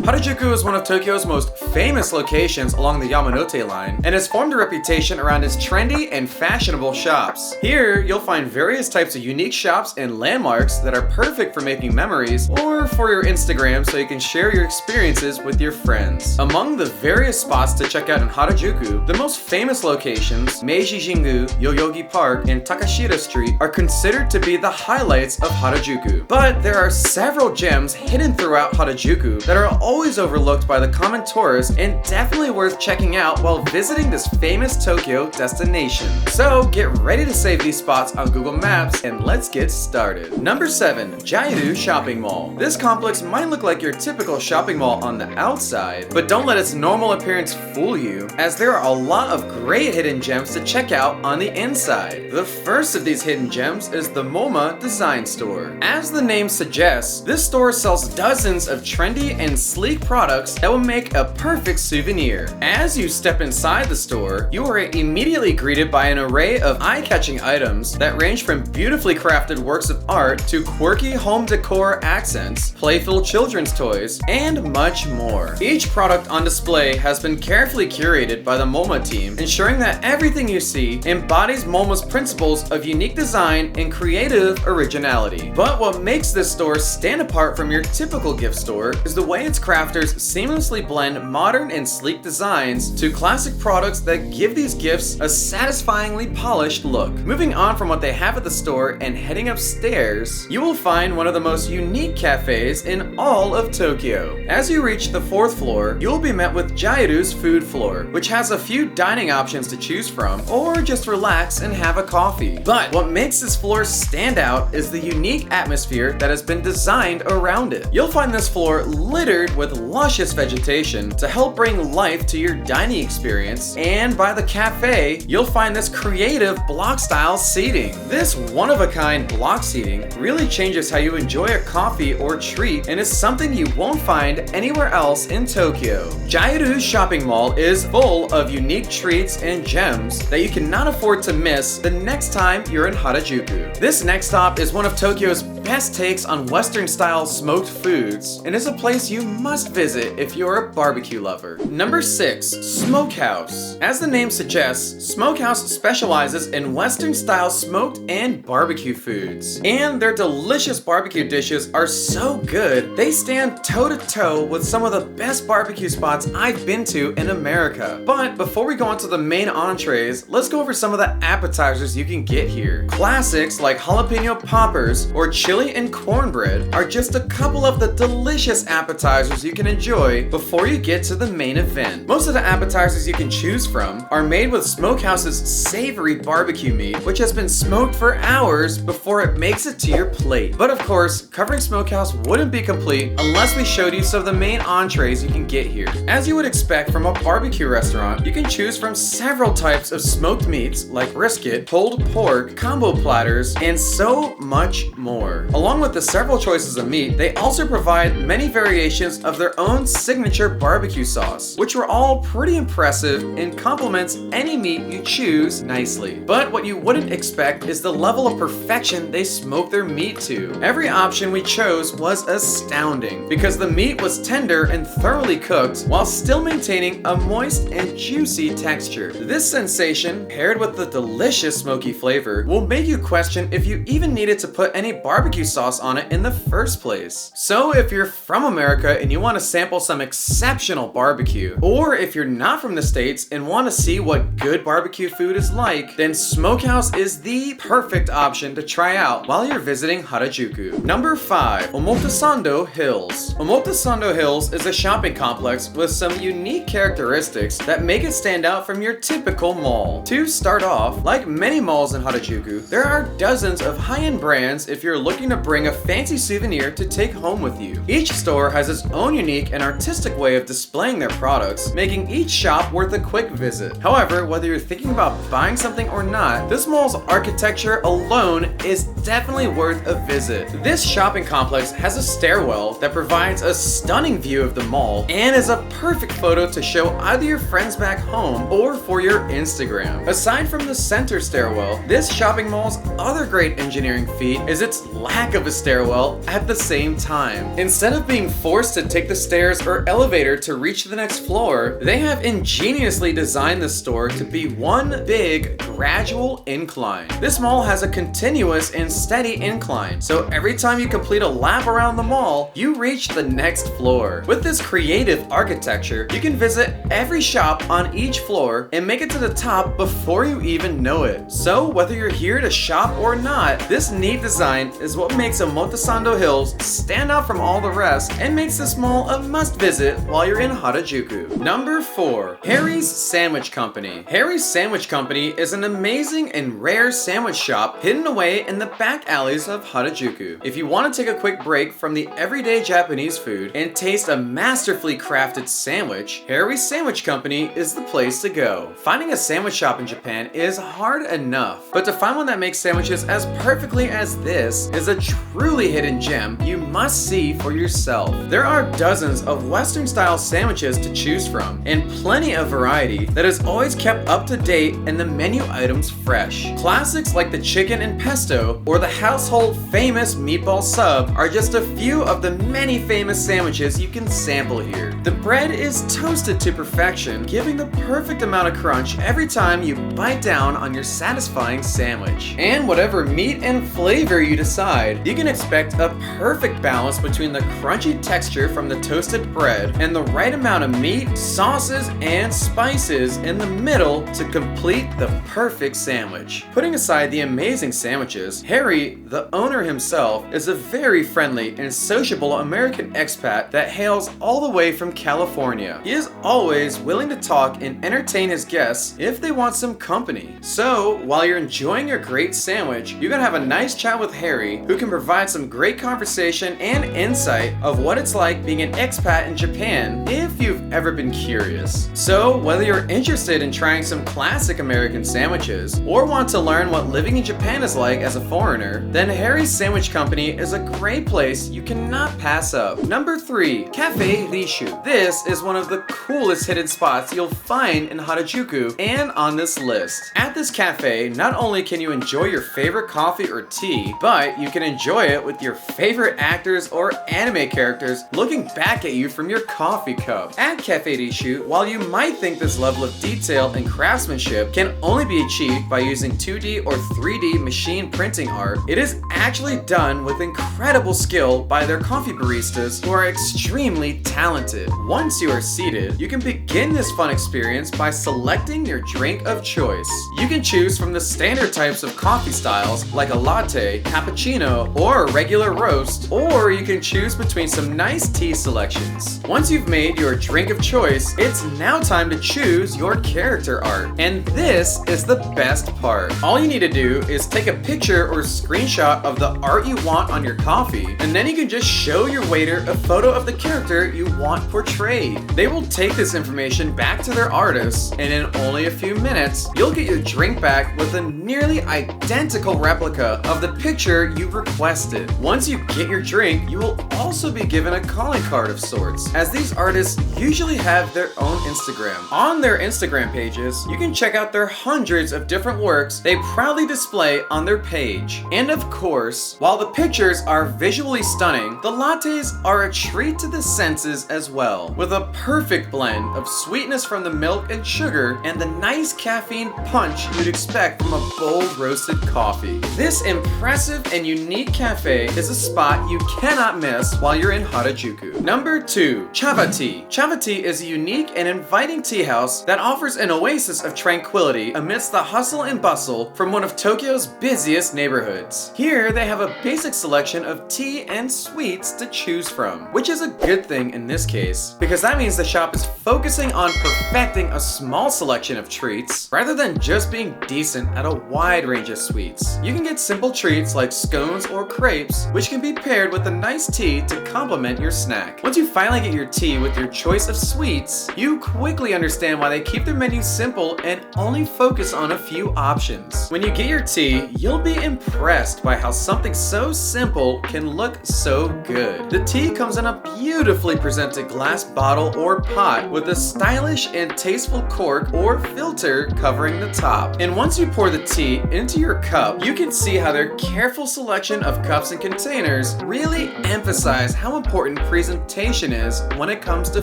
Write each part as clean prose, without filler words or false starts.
Harajuku is one of Tokyo's most famous locations along the Yamanote line and has formed a reputation around its trendy and fashionable shops. Here, you'll find various types of unique shops and landmarks that are perfect for making memories or for your Instagram so you can share your experiences with your friends. Among the various spots to check out in Harajuku, the most famous locations, Meiji Jingu, Yoyogi Park, and Takashira Street, are considered to be the highlights of Harajuku. But there are several gems hidden throughout Harajuku that are always overlooked by the common tourists and definitely worth checking out while visiting this famous Tokyo destination. So get ready to save these spots on Google Maps and let's get started. Number 7. GYRE Shopping Mall. This complex might look like your typical shopping mall on the outside, but don't let its normal appearance fool you, as there are a lot of great hidden gems to check out on the inside. The first of these hidden gems is the MoMA Design Store. As the name suggests, this store sells dozens of trendy and sleek products that will make a perfect souvenir. As you step inside the store, you are immediately greeted by an array of eye-catching items that range from beautifully crafted works of art to quirky home decor accents, playful children's toys, and much more. Each product on display has been carefully curated by the MoMA team, ensuring that everything you see embodies MoMA's principles of unique design and creative originality. But what makes this store stand apart from your typical gift store is the way its crafters seamlessly blend modern and sleek designs to classic products that give these gifts a satisfyingly polished look. Moving on from what they have at the store and heading upstairs, you will find one of the most unique cafes in all of Tokyo. As you reach the 4th floor, you will be met with GYRE's food floor, which has a few dining options to choose from, or just relax and have a coffee. But what makes this floor stand out is the unique atmosphere that has been designed around it. You'll find this floor littered with luscious vegetation to help bring life to your dining experience, and by the cafe, you'll find this creative block-style seating. This one-of-a-kind block seating really changes how you enjoy a coffee or treat and is something you won't find anywhere else in Tokyo. GYRE Shopping Mall is full of unique treats and gems that you cannot afford to miss the next time you're in Harajuku. This next stop is one of Tokyo's best takes on Western-style smoked foods and is a place you must visit if you're a barbecue lover. Number 6. Smokehouse. As the name suggests, Smokehouse specializes in Western-style smoked and barbecue foods. And their delicious barbecue dishes are so good, they stand toe-to-toe with some of the best barbecue spots I've been to in America. But before we go on to the main entrees, let's go over some of the appetizers you can get here. Classics like jalapeno poppers or chili and cornbread are just a couple of the delicious appetizers you can enjoy before you get to the main event. Most of the appetizers you can choose from are made with Smokehouse's savory barbecue meat, which has been smoked for hours before it makes it to your plate. But of course, covering Smokehouse wouldn't be complete unless we showed you some of the main entrees you can get here. As you would expect from a barbecue restaurant, you can choose from several types of smoked meats like brisket, pulled pork, combo platters, and so much more. Along with the several choices of meat, they also provide many variations of their own signature barbecue sauce, which were all pretty impressive and complements any meat you choose nicely. But what you wouldn't expect is the level of perfection they smoke their meat to. Every option we chose was astounding because the meat was tender and thoroughly cooked while still maintaining a moist and juicy texture. This sensation, paired with the delicious smoky flavor, will make you question if you even needed to put any barbecue sauce on it in the first place. So if you're from America and you want to sample some exceptional barbecue, or if you're not from the States and want to see what good barbecue food is like, then Smokehouse is the perfect option to try out while you're visiting Harajuku. Number 5. Omotesando Hills. Omotesando Hills is a shopping complex with some unique characteristics that make it stand out from your typical mall. To start off, like many malls in Harajuku, there are dozens of high-end brands if you're looking to bring a fancy souvenir to take home with you. Each store has its own unique and artistic way of displaying their products, making each shop worth a quick visit. However, whether you're thinking about buying something or not, this mall's architecture alone is definitely worth a visit. This shopping complex has a stairwell that provides a stunning view of the mall and is a perfect photo to show either your friends back home or for your Instagram. Aside from the center stairwell, this shopping mall's other great engineering feat is its lack of a stairwell at the same time. Instead of being forced to take the stairs or elevator to reach the next floor, they have ingeniously designed the store to be one big, gradual incline. This mall has a continuous and steady incline, so every time you complete a lap around the mall, you reach the next floor. With this creative architecture, you can visit every shop on each floor and make it to the top before you even know it. So whether you're here to shop or not, this neat design is what makes Omotesando Hills stand out from all the rest and makes this mall a must visit while you're in Harajuku. Number 4. Harry's Sandwich Company. Harry's Sandwich Company is an amazing and rare sandwich shop hidden away in the back alleys of Harajuku. If you want to take a quick break from the everyday Japanese food and taste a masterfully crafted sandwich, Harry's Sandwich Company is the place to go. Finding a sandwich shop in Japan is hard enough, but to find one that makes sandwiches as perfectly as this is a truly hidden gem you must see for yourself. There are dozens of Western style sandwiches to choose from and plenty of variety that is always kept up to date and the menu items fresh. Classics like the chicken and pesto or the household famous meatball sub are just a few of the many famous sandwiches you can sample here. The bread is toasted to perfection, giving the perfect amount of crunch every time you bite down on your satisfying sandwich. And whatever meat and flavor you decide, you can expect a perfect balance between the crunchy texture from the toasted bread and the right amount of meat, sauces, and spices in the middle to complete the perfect sandwich. Putting aside the amazing sandwiches, Harry, the owner himself, is a very friendly and sociable American expat that hails all the way from California. He is always willing to talk and entertain his guests if they want some company. So, while you're enjoying your great sandwich, you're gonna have a nice chat with Harry, who can provide some great conversation and insight of what it's like being an expat in Japan if you've ever been curious. So, whether you're interested in trying some classic American sandwiches or want to learn what living in Japan is like as a foreigner, then Harry's Sandwich Company is a great place you cannot pass up. Number 3. Cafe Rishu. This is one of the coolest hidden spots you'll find in Harajuku and on this list. At this cafe, not only can you enjoy your favorite coffee or tea, but you can enjoy it with your favorite actors or anime characters looking back at you from your coffee cup. At Cafe Rishu, while you might think this level of detail and craftsmanship can only be achieved by using 2D or 3D machine printing art, it is actually done with incredible skill by their coffee baristas who are extremely talented. Once you are seated, you can begin this fun experience by selecting your drink of choice. You can choose from the standard types of coffee styles like a latte, cappuccino, or a regular roast, or you can choose between some nice tea selections. Once you've made your drink of choice, it's now time to choose your character art. And this is the best part. All you need to do is take a picture or screenshot of the art you want on your coffee, and then you can just show your waiter a photo of the character you want portrayed. They will take this information back to their artists, and in only a few minutes, you'll get your drink back with a nearly identical replica of the picture you requested. Once you get your drink, you will also be given a calling card of sorts, as these artists usually have their own Instagram. On their Instagram pages, you can check out their hundreds of different works they proudly display on their page. And of course, while the pictures are visually stunning, the lattes are a treat to the senses as well, with a perfect blend of sweetness from the milk and sugar and the nice caffeine punch you'd expect from a bold roasted coffee. This impressive and unique cafe is a spot you cannot miss while you're in Harajuku. Number 2. Chava Tea. Chava Tea is a unique and inviting tea house that offers an oasis of tranquility amidst the hustle and bustle from one of Tokyo's busiest neighborhoods. Here, they have a basic selection of tea and sweets to choose from, which is a good thing in this case, because that means the shop is focusing on perfecting a small selection of treats rather than just being decent at a wide range of sweets. You can get simple treats like scones or crepes, which can be paired with a nice tea to complement your snack. Once you finally get your tea with your choice of sweets, you quickly understand why they keep their menu simple and only focus on a few options. When you get your tea, you'll be impressed impressed by how something so simple can look so good. The tea comes in a beautifully presented glass bottle or pot with a stylish and tasteful cork or filter covering the top. And once you pour the tea into your cup, you can see how their careful selection of cups and containers really emphasize how important presentation is when it comes to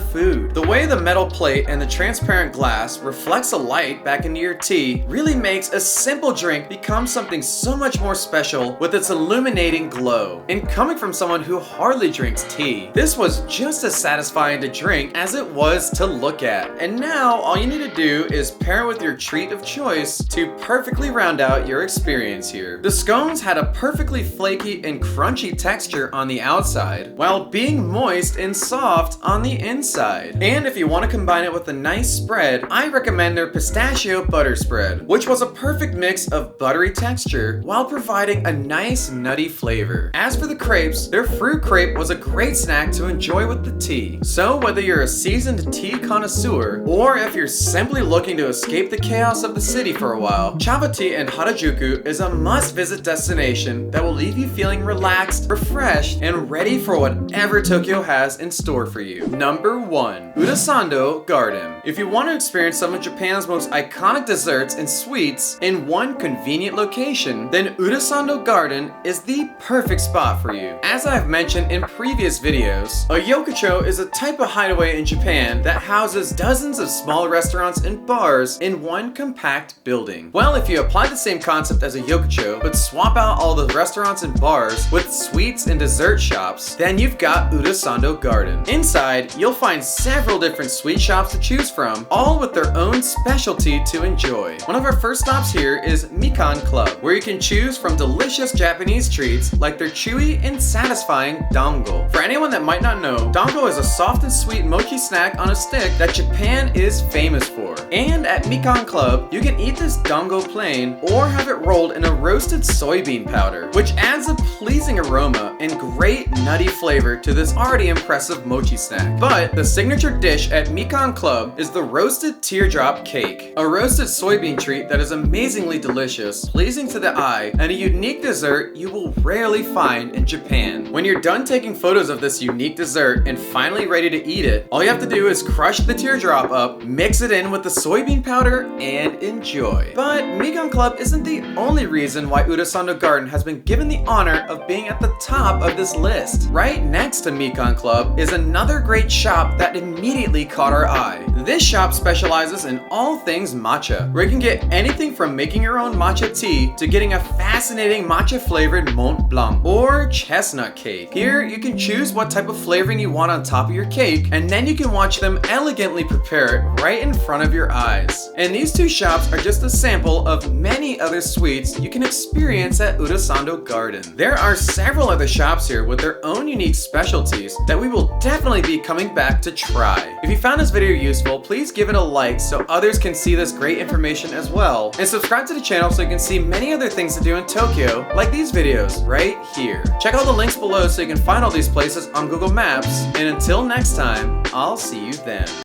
food. The way the metal plate and the transparent glass reflects a light back into your tea really makes a simple drink become something so much more special with its illuminating glow. And coming from someone who hardly drinks tea, this was just as satisfying to drink as it was to look at. And now all you need to do is pair it with your treat of choice to perfectly round out your experience here. The scones had a perfectly flaky and crunchy texture on the outside, while being moist and soft on the inside. And if you want to combine it with a nice spread, I recommend their pistachio butter spread, which was a perfect mix of buttery texture while providing a nice nutty flavor. As for the crepes, their fruit crepe was a great snack to enjoy with the tea. So whether you're a seasoned tea connoisseur, or if you're simply looking to escape the chaos of the city for a while, Chavati in Harajuku is a must-visit destination that will leave you feeling relaxed, refreshed, and ready for whatever Tokyo has in store for you. Number 1. Omotesando Garden. If you want to experience some of Japan's most iconic desserts and sweets in one convenient location, then Omotesando Garden is the perfect spot for you. As I've mentioned in previous videos, a yokocho is a type of hideaway in Japan that houses dozens of small restaurants and bars in one compact building. Well, if you apply the same concept as a yokocho, but swap out all the restaurants and bars with sweets and dessert shops, then you've got Omotesando Garden. Inside, you'll find several different sweet shops to choose from, all with their own specialty to enjoy. One of our first stops here is Mikan Club, where you can choose from delicious Japanese treats like their chewy and satisfying dango. For anyone that might not know, dango is a soft and sweet mochi snack on a stick that Japan is famous for. And at Mikan Club, you can eat this dango plain or have it rolled in a roasted soybean powder, which adds a pleasing aroma and great nutty flavor to this already impressive mochi snack. But the signature dish at Mikan Club is the roasted teardrop cake, a roasted soybean treat that is amazingly delicious, pleasing to the eye, and a unique dessert you will rarely find in Japan. When you're done taking photos of this unique dessert and finally ready to eat it, all you have to do is crush the teardrop up, mix it in with the soybean powder, and enjoy. But Mikan Club isn't the only reason why Omotesando Garden has been given the honor of being at the top of this list. Right next to Mikan Club is another great shop that immediately caught our eye. This shop specializes in all things matcha, where you can get anything from making your own matcha tea to getting a fascinating matcha flavored Mont Blanc or chestnut cake. Here you can choose what type of flavoring you want on top of your cake, and then you can watch them elegantly prepare it right in front of your eyes. And these two shops are just a sample of many other sweets you can experience at Omotesando Garden. There are several other shops here with their own unique specialties that we will definitely be coming back to try. If you found this video useful, please give it a like so others can see this great information as well, and subscribe to the channel so you can see many other things to do in Tokyo, like these videos right here. Check out the links below so you can find all these places on Google Maps, and until next time, I'll see you then.